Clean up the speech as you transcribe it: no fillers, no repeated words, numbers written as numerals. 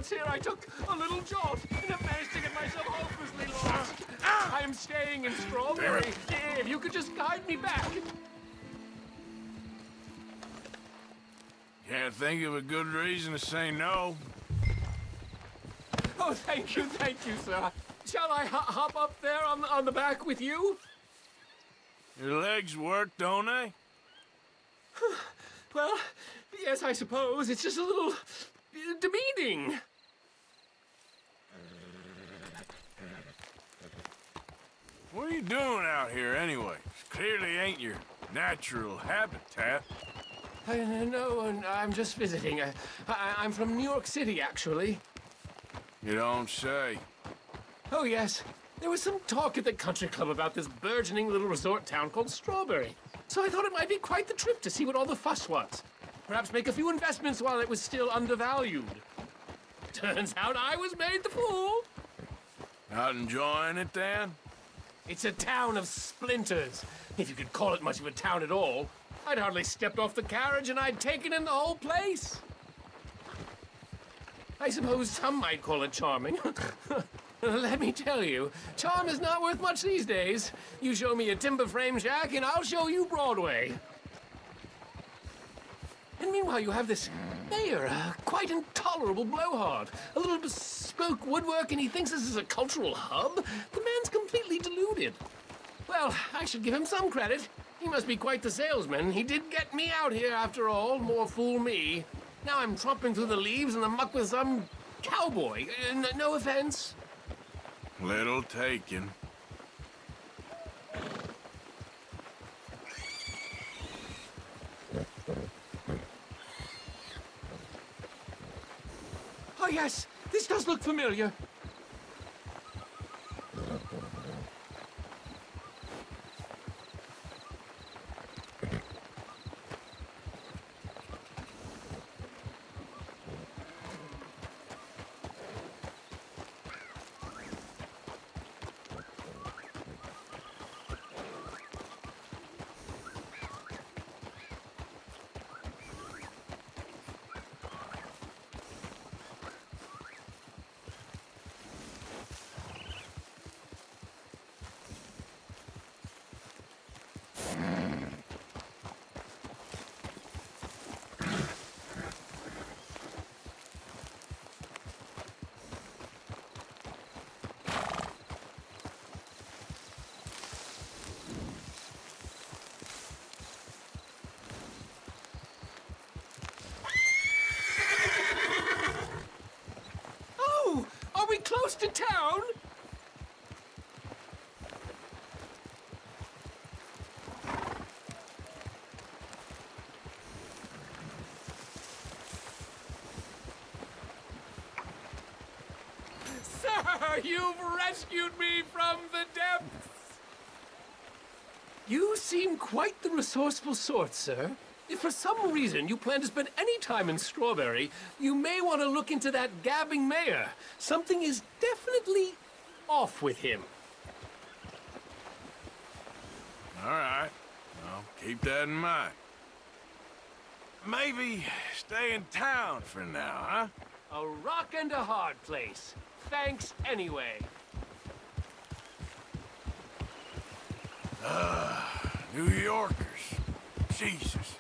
whereabouts here. I took a little jaunt and have managed to get myself hopelessly lost. I am staying in Strawberry. If you could just guide me back. Can't think of a good reason to say no. Oh, thank you, sir. Shall I hop up there on the back with you? Your legs work, don't they? Well, yes, I suppose. It's just a little demeaning. What are you doing out here anyway? This clearly ain't your natural habitat. No, I'm just visiting. I'm from New York City, actually. You don't say. Oh, yes. There was some talk at the country club about this burgeoning little resort town called Strawberry. So I thought it might be quite the trip to see what all the fuss was. Perhaps make a few investments while it was still undervalued. Turns out I was made the fool. Not enjoying it, then? It's a town of splinters, if you could call it much of a town at all. I'd hardly stepped off the carriage and I'd taken in the whole place. I suppose some might call it charming. Let me tell you, charm is not worth much these days. You show me a timber frame shack and I'll show you Broadway. And meanwhile, you have this mayor, a quite intolerable blowhard. A little bespoke woodwork, and he thinks this is a cultural hub? The man's completely deluded. Well, I should give him some credit. He must be quite the salesman. He did get me out here, after all. More fool me. Now I'm tromping through the leaves in the muck with some cowboy. No offense. Little taken. Oh, yes. This does look familiar. Are we close to town? Sir, you've rescued me from the depths! You seem quite the resourceful sort, sir. If for some reason you plan to spend any time in Strawberry, you may want to look into that gabbing mayor. Something is definitely off with him. All right. I'll keep that in mind. Maybe stay in town for now, huh? A rock and a hard place. Thanks anyway. New Yorkers. Jesus.